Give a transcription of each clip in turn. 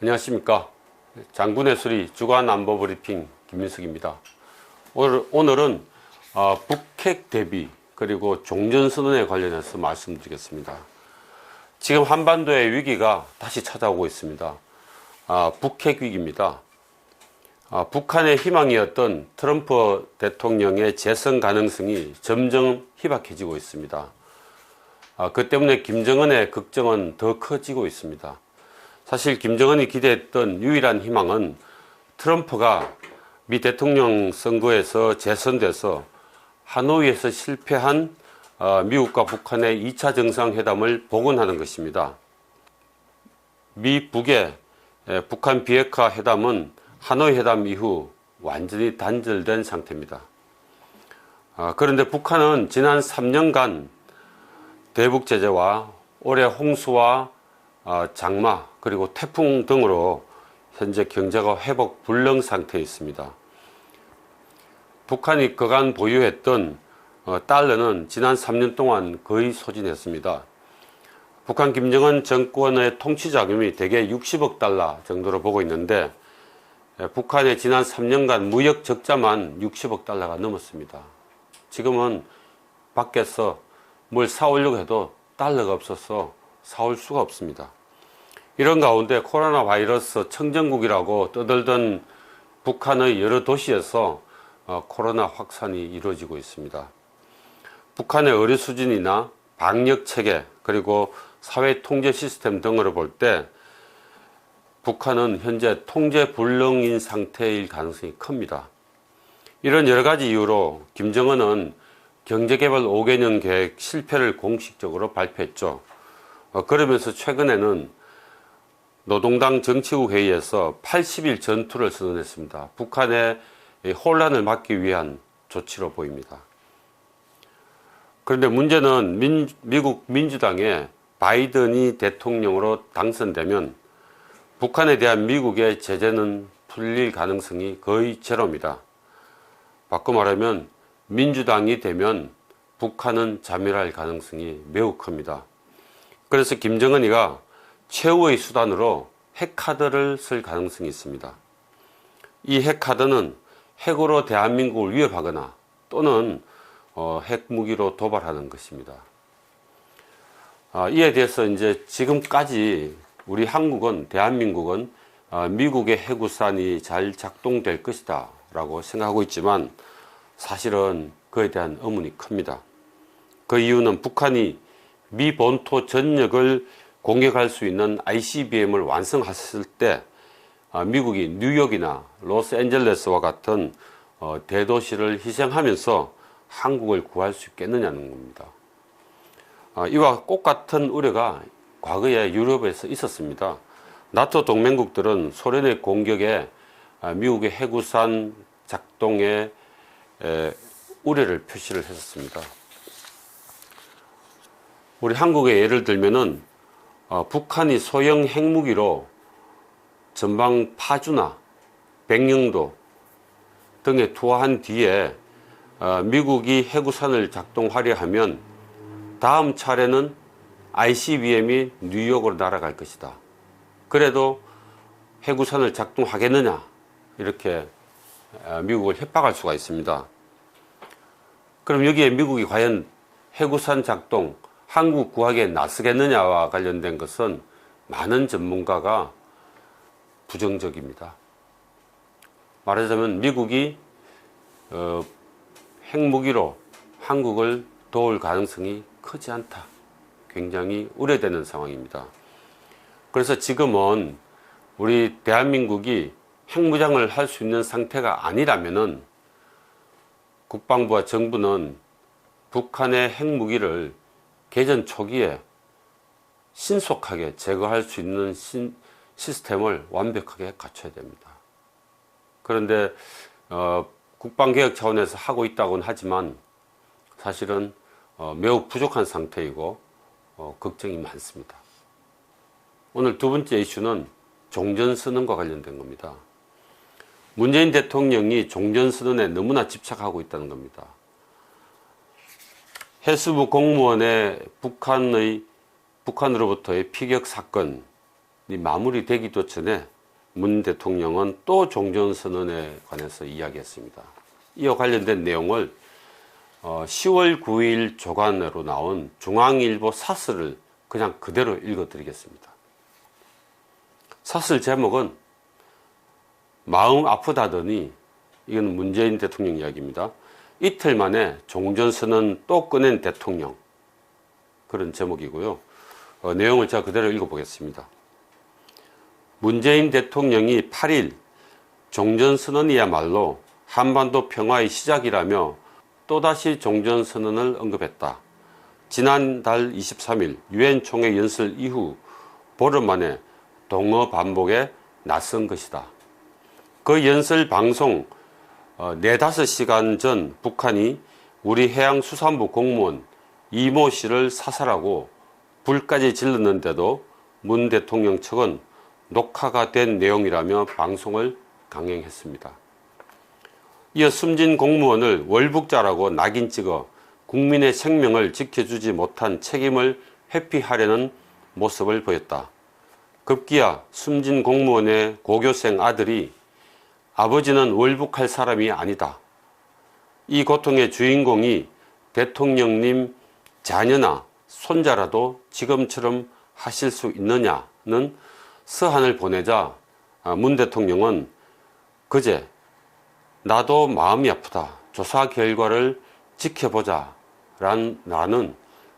안녕하십니까. 장군의 수리 주간 안보 브리핑 김민석입니다. 오늘은 북핵 대비 그리고 종전선언에 관련해서 말씀드리겠습니다. 지금 한반도의 위기가 다시 찾아오고 있습니다. 북핵 위기입니다. 북한의 희망이었던 트럼프 대통령의 재선 가능성이 점점 희박해지고 있습니다. 그 때문에 김정은의 걱정은 더 커지고 있습니다. 사실 김정은이 기대했던 유일한 희망은 트럼프가 미 대통령 선거에서 재선돼서 하노이에서 실패한 미국과 북한의 2차 정상회담을 복원하는 것입니다. 미 북의 북한 비핵화 회담은 하노이 회담 이후 완전히 단절된 상태입니다. 그런데 북한은 지난 3년간 대북 제재와 올해 홍수와 장마 그리고 태풍 등으로 현재 경제가 회복 불능 상태에 있습니다. 북한이 그간 보유했던 달러는 지난 3년 동안 거의 소진했습니다. 북한 김정은 정권의 통치 자금이 대개 60억 달러 정도로 보고 있는데 북한의 지난 3년간 무역 적자만 60억 달러가 넘었습니다. 지금은 밖에서 뭘 사오려고 해도 달러가 없어서 사올 수가 없습니다. 이런 가운데 코로나 바이러스 청정국이라고 떠들던 북한의 여러 도시에서 코로나 확산이 이루어지고 있습니다. 북한의 의료 수준이나 방역 체계 그리고 사회 통제 시스템 등으로 볼 때 북한은 현재 통제 불능인 상태일 가능성이 큽니다. 이런 여러 가지 이유로 김정은은 경제개발 5개년 계획 실패를 공식적으로 발표했죠. 그러면서 최근에는 노동당 정치국 회의에서 80일 전투를 선언했습니다. 북한의 혼란을 막기 위한 조치로 보입니다. 그런데 문제는 미국 민주당의 바이든이 대통령으로 당선되면 북한에 대한 미국의 제재는 풀릴 가능성이 거의 제로입니다. 바꿔 말하면 민주당이 되면 북한은 자멸할 가능성이 매우 큽니다. 그래서 김정은이가 최후의 수단으로 핵카드를 쓸 가능성이 있습니다. 이 핵카드는 핵으로 대한민국을 위협하거나 또는 핵무기로 도발하는 것입니다. 이에 대해서 이제 지금까지 우리 한국은, 대한민국은 미국의 핵우산이 잘 작동될 것이다 라고 생각하고 있지만 사실은 그에 대한 의문이 큽니다. 그 이유는 북한이 미 본토 전역을 공격할 수 있는 ICBM을 완성했을 때 미국이 뉴욕이나 로스앤젤레스와 같은 대도시를 희생하면서 한국을 구할 수 있겠느냐는 겁니다. 이와 똑같은 우려가 과거에 유럽에서 있었습니다. 나토 동맹국들은 소련의 공격에 미국의 핵우산 작동에 우려를 표시를 했었습니다. 우리 한국의 예를 들면은 북한이 소형 핵무기로 전방 파주나 백령도 등에 투하한 뒤에 미국이 핵우산을 작동하려 하면 다음 차례는 ICBM이 뉴욕으로 날아갈 것이다. 그래도 핵우산을 작동하겠느냐 이렇게 미국을 협박할 수가 있습니다. 그럼 여기에 미국이 과연 핵우산 작동, 한국 구하기에 나서겠느냐와 관련된 것은 많은 전문가가 부정적입니다. 말하자면 미국이 핵무기로 한국을 도울 가능성이 크지 않다. 굉장히 우려되는 상황입니다. 그래서 지금은 우리 대한민국이 핵무장을 할 수 있는 상태가 아니라면은 국방부와 정부는 북한의 핵무기를 개전 초기에 신속하게 제거할 수 있는 시스템을 완벽하게 갖춰야 됩니다. 그런데 국방개혁 차원에서 하고 있다고는 하지만 사실은 매우 부족한 상태이고 걱정이 많습니다. 오늘 두 번째 이슈는 종전선언과 관련된 겁니다. 문재인 대통령이 종전선언에 너무나 집착하고 있다는 겁니다. 해수부 공무원의 북한으로부터의 피격 사건, 마무리되기도 전에 문 대통령은 또 종전선언에 관해서 이야기했습니다. 이와 관련된 내용을 10월 9일 조간으로 나온 중앙일보 사설을 그냥 그대로 읽어드리겠습니다. 사설 제목은 마음 아프다더니, 이건 문재인 대통령 이야기입니다. 이틀 만에 종전선언 또 꺼낸 대통령, 그런 제목이고요. 내용을 제가 그대로 읽어보겠습니다. 문재인 대통령이 8일 종전선언이야말로 한반도 평화의 시작이라며 또다시 종전선언을 언급했다. 지난달 23일 유엔 총회 연설 이후 보름 만에 동어 반복에 나선 것이다. 그 연설 방송 4~5시간 전 북한이 우리 해양수산부 공무원 이모 씨를 사살하고 불까지 질렀는데도 문 대통령 측은 녹화가 된 내용이라며 방송을 강행했습니다. 이어 숨진 공무원을 월북자라고 낙인 찍어 국민의 생명을 지켜주지 못한 책임을 회피하려는 모습을 보였다. 급기야 숨진 공무원의 고교생 아들이 아버지는 월북할 사람이 아니다. 이 고통의 주인공이 대통령님 자녀나 손자라도 지금처럼 하실 수 있느냐는 서한을 보내자 문 대통령은 그제 나도 마음이 아프다. 조사 결과를 지켜보자 라는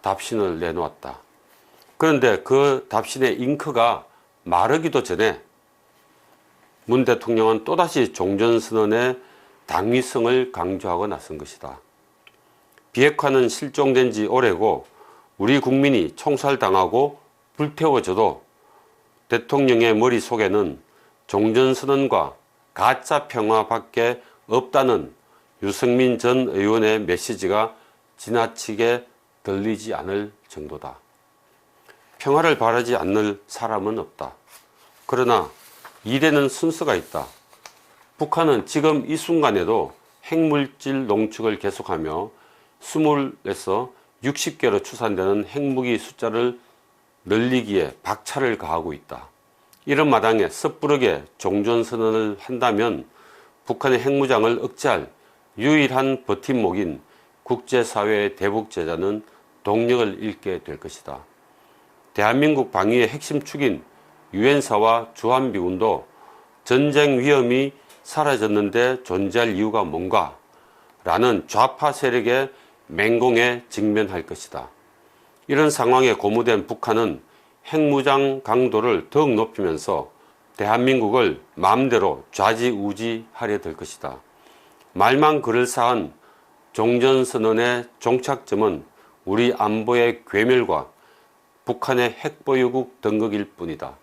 답신을 내놓았다. 그런데 그 답신의 잉크가 마르기도 전에 문 대통령은 또다시 종전선언의 당위성을 강조하고 나선 것이다. 비핵화는 실종된 지 오래고 우리 국민이 총살당하고 불태워져도 대통령의 머릿속에는 종전선언과 가짜 평화밖에 없다는 유승민 전 의원의 메시지가 지나치게 들리지 않을 정도다. 평화를 바라지 않는 사람은 없다. 그러나 일에는 순서가 있다. 북한은 지금 이 순간에도 핵물질 농축을 계속하며 20에서 60개로 추산되는 핵무기 숫자를 늘리기에 박차를 가하고 있다. 이런 마당에 섣부르게 종전선언을 한다면 북한의 핵무장을 억제할 유일한 버팀목인 국제사회의 대북제재는 동력을 잃게 될 것이다. 대한민국 방위의 핵심 축인 유엔사와 주한미군도 전쟁 위험이 사라졌는데 존재할 이유가 뭔가? 라는 좌파 세력의 맹공에 직면할 것이다. 이런 상황에 고무된 북한은 핵무장 강도를 더욱 높이면서 대한민국을 마음대로 좌지우지하려 될 것이다. 말만 그럴싸한 종전선언의 종착점은 우리 안보의 괴멸과 북한의 핵보유국 등극일 뿐이다.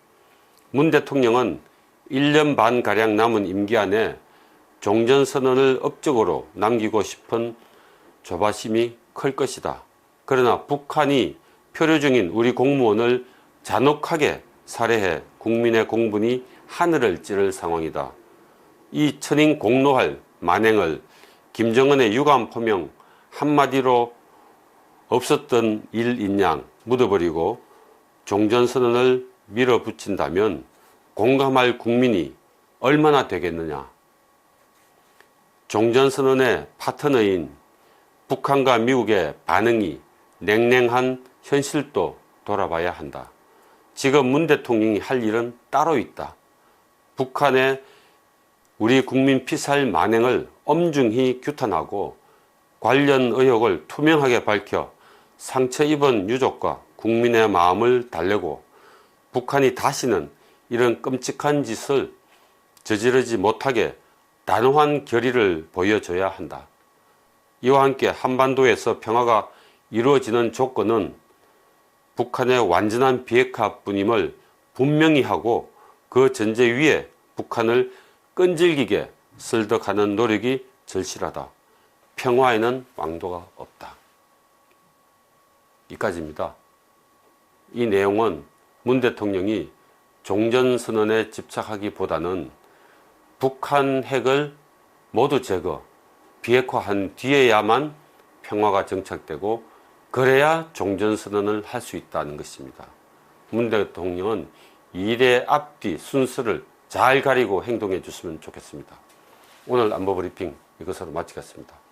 문 대통령은 1년 반가량 남은 임기 안에 종전선언을 업적으로 남기고 싶은 조바심이 클 것이다. 그러나 북한이 표류 중인 우리 공무원을 잔혹하게 살해해 국민의 공분이 하늘을 찌를 상황이다. 이 천인 공노할 만행을 김정은의 유감 포명 한마디로 없었던 일인 양 묻어버리고 종전선언을 밀어붙인다면 공감할 국민이 얼마나 되겠느냐. 종전선언의 파트너인 북한과 미국의 반응이 냉랭한 현실도 돌아봐야 한다. 지금 문 대통령이 할 일은 따로 있다. 북한의 우리 국민 피살 만행을 엄중히 규탄하고 관련 의혹을 투명하게 밝혀 상처 입은 유족과 국민의 마음을 달래고 북한이 다시는 이런 끔찍한 짓을 저지르지 못하게 단호한 결의를 보여줘야 한다. 이와 함께 한반도에서 평화가 이루어지는 조건은 북한의 완전한 비핵화뿐임을 분명히 하고 그 전제 위에 북한을 끈질기게 설득하는 노력이 절실하다. 평화에는 왕도가 없다. 이까지입니다. 이 내용은 문 대통령이 종전선언에 집착하기보다는 북한 핵을 모두 제거, 비핵화한 뒤에야만 평화가 정착되고 그래야 종전선언을 할 수 있다는 것입니다. 문 대통령은 일의 앞뒤 순서를 잘 가리고 행동해 주시면 좋겠습니다. 오늘 안보 브리핑 이것으로 마치겠습니다.